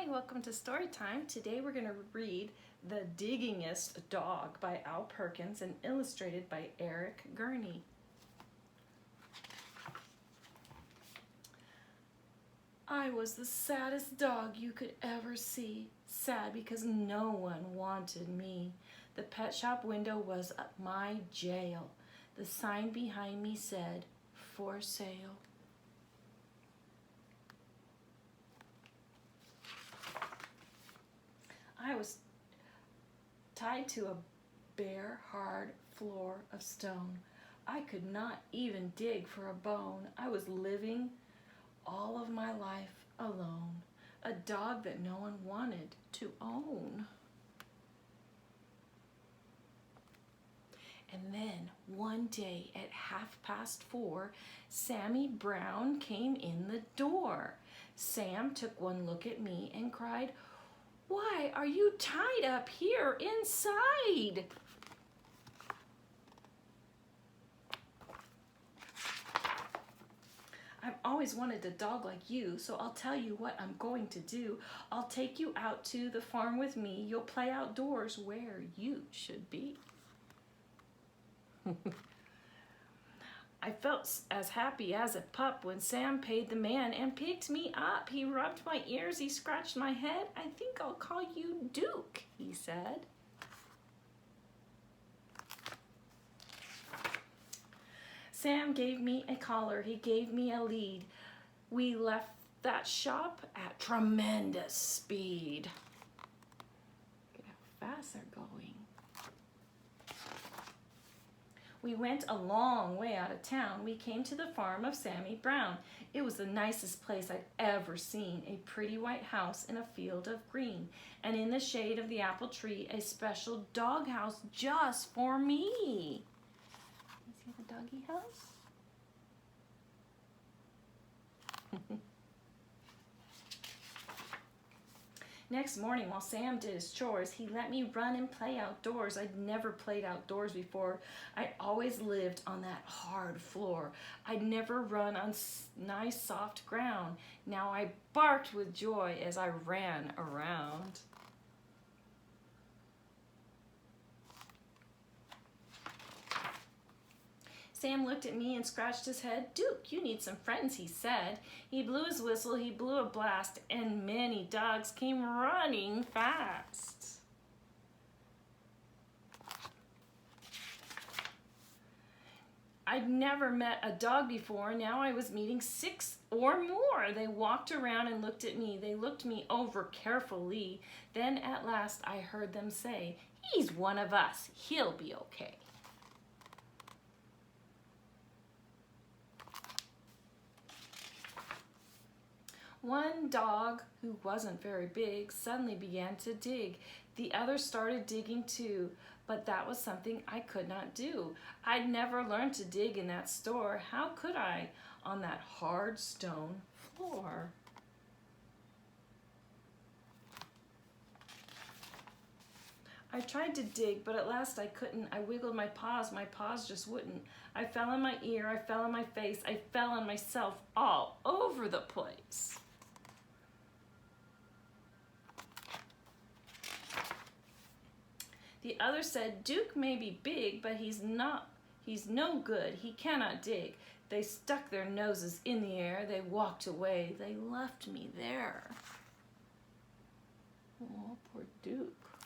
Hi, welcome to Story Time. Today we're going to read The Digging-est Dog by Al Perkins and illustrated by Gurney. I was the saddest dog you could ever see. Sad because no one wanted me. The pet shop window was my jail. The sign behind me said, "For sale." I was tied to a bare, hard floor of stone. I could not even dig for a bone. I was living all of my life alone, a dog that no one wanted to own. And then one day at 4:30, Sammy Brown came in the door. Sam took one look at me and cried, "Why are you tied up here inside?" I've always wanted a dog like you, so I'll tell you what I'm going to do. I'll take you out to the farm with me. You'll play outdoors where you should be. I felt as happy as a pup when Sam paid the man and picked me up. He rubbed my ears, he scratched my head. "I think I'll call you Duke," he said. Sam gave me a collar, he gave me a lead. We left that shop at tremendous speed. Look at how fast they're going. We went a long way out of town. We came to the farm of Sammy Brown. It was the nicest place I'd ever seen, a pretty white house in a field of green, and in the shade of the apple tree, a special dog house just for me. You see the doggy house? Next morning, while Sam did his chores, he let me run and play outdoors. I'd never played outdoors before. I always lived on that hard floor. I'd never run on nice soft ground. Now I barked with joy as I ran around. Sam looked at me and scratched his head. "Duke, you need some friends," he said. He blew his whistle, he blew a blast, and many dogs came running fast. I'd never met a dog before. Now I was meeting 6 or more. They walked around and looked at me. They looked me over carefully. Then at last I heard them say, "He's one of us. He'll be okay." One dog, who wasn't very big, suddenly began to dig. The others started digging too, but that was something I could not do. I'd never learned to dig in that store. How could I on that hard stone floor? I tried to dig, but at last I couldn't. I wiggled my paws just wouldn't. I fell on my ear, I fell on my face, I fell on myself all over the place. The other said, "Duke may be big, but he's no good. He cannot dig." They stuck their noses in the air. They walked away. They left me there. Oh, poor Duke.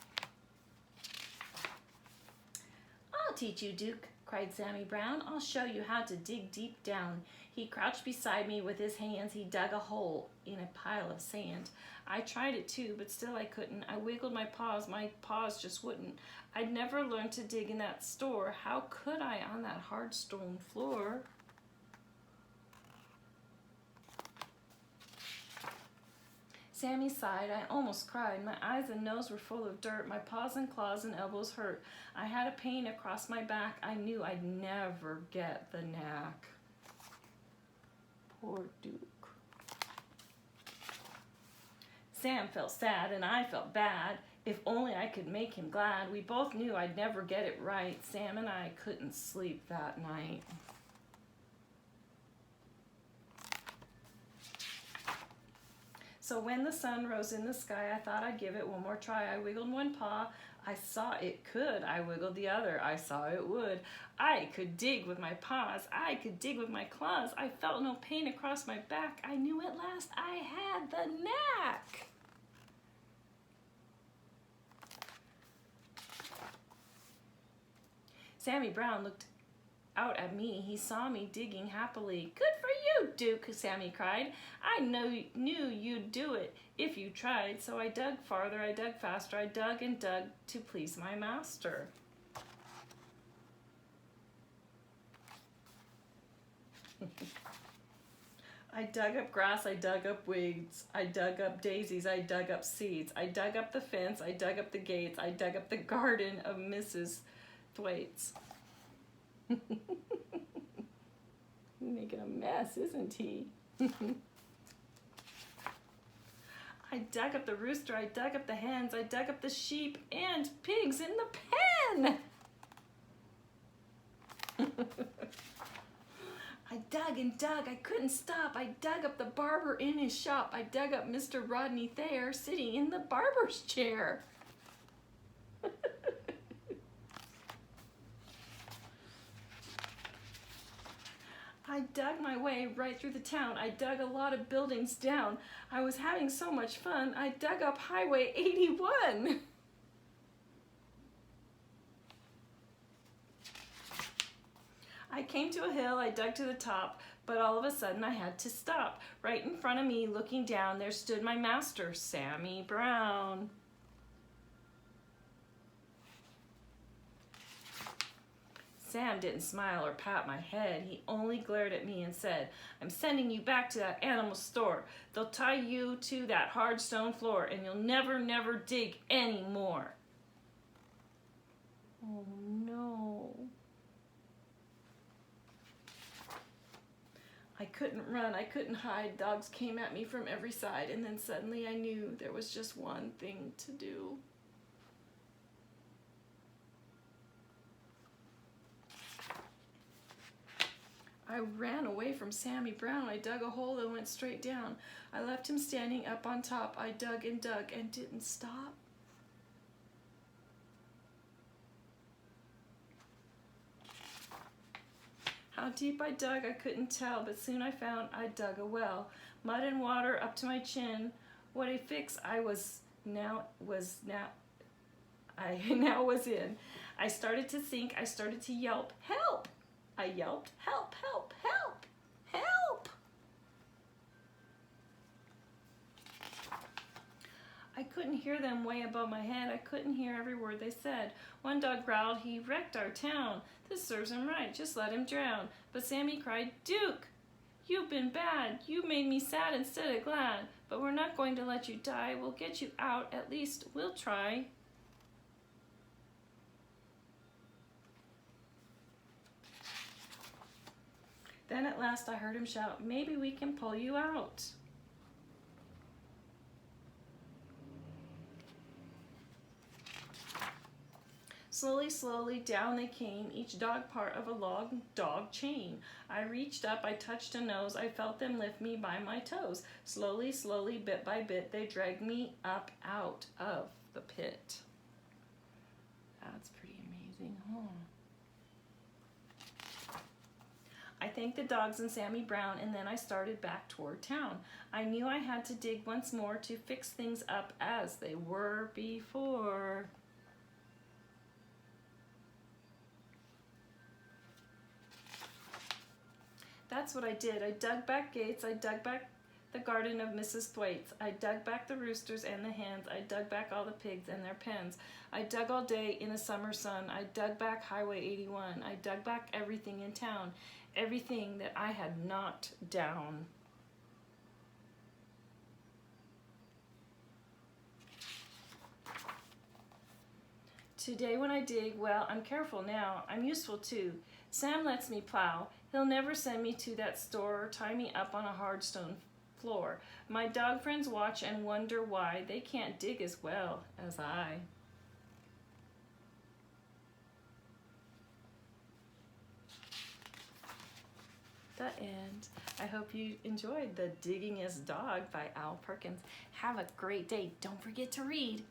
"I'll teach you, Duke," cried Sammy Brown. "I'll show you how to dig deep down." He crouched beside me with his hands. He dug a hole in a pile of sand. I tried it too, but still I couldn't. I wiggled my paws just wouldn't. I'd never learned to dig in that store. How could I on that hard stone floor? Sammy sighed. I almost cried. My eyes and nose were full of dirt. My paws and claws and elbows hurt. I had a pain across my back. I knew I'd never get the knack. Poor Duke. Sam felt sad and I felt bad. If only I could make him glad. We both knew I'd never get it right. Sam and I couldn't sleep that night. So when the sun rose in the sky, I thought I'd give it one more try. I wiggled one paw. I saw it could. I wiggled the other. I saw it would. I could dig with my paws. I could dig with my claws. I felt no pain across my back. I knew at last I had the knack. Sammy Brown looked out at me. He saw me digging happily. Good for you, Duke, Sammy cried. I knew you'd do it if you tried. So I dug farther, I dug faster, I dug and dug to please my master. I dug up grass, I dug up weeds, I dug up daisies, I dug up seeds, I dug up the fence, I dug up the gates, I dug up the garden of Mrs. Thwaites. Making a mess, isn't he? I dug up the rooster, I dug up the hens, I dug up the sheep and pigs in the pen. I dug and dug, I couldn't stop. I dug up the barber in his shop. I dug up Mr. Rodney Thayer sitting in the barber's chair. I dug my way right through the town. I dug a lot of buildings down. I was having so much fun. I dug up Highway 81. I came to a hill, I dug to the top, but all of a sudden I had to stop. Right in front of me, looking down, there stood my master, Sammy Brown. Sam didn't smile or pat my head. He only glared at me and said, I'm sending you back to that animal store. They'll tie you to that hard stone floor and you'll never, never dig anymore. Oh no. I couldn't run, I couldn't hide. Dogs came at me from every side, and then suddenly I knew there was just one thing to do. I ran away from Sammy Brown. I dug a hole and went straight down. I left him standing up on top. I dug and didn't stop. How deep I dug, I couldn't tell, but soon I found I'd dug a well. Mud and water up to my chin. What a fix I now was in. I started to sink. I started to yelp, help! I yelped, help, help, help, help! I couldn't hear them way above my head. I couldn't hear every word they said. One dog growled, he wrecked our town. This serves him right, just let him drown. But Sammy cried, Duke, you've been bad. You made me sad instead of glad. But we're not going to let you die. We'll get you out, at least we'll try. Then at last I heard him shout, maybe we can pull you out. Slowly, slowly, down they came, each dog part of a long dog chain. I reached up, I touched a nose, I felt them lift me by my toes. Slowly, slowly, bit by bit, they dragged me up out of the pit. That's pretty amazing, huh? I thanked the dogs and Sammy Brown, and then I started back toward town. I knew I had to dig once more to fix things up as they were before. That's what I did. I dug back gates. I dug back the garden of Mrs. Thwaites. I dug back the roosters and the hens. I dug back all the pigs and their pens. I dug all day in the summer sun. I dug back Highway 81. I dug back everything in town, everything that I had knocked down. Today when I dig, well, I'm careful now. I'm useful too. Sam lets me plow. He'll never send me to that store or tie me up on a hard stone floor. My dog friends watch and wonder why they can't dig as well as I. The end. I hope you enjoyed The Digging-est Dog by Al Perkins. Have a great day. Don't forget to read.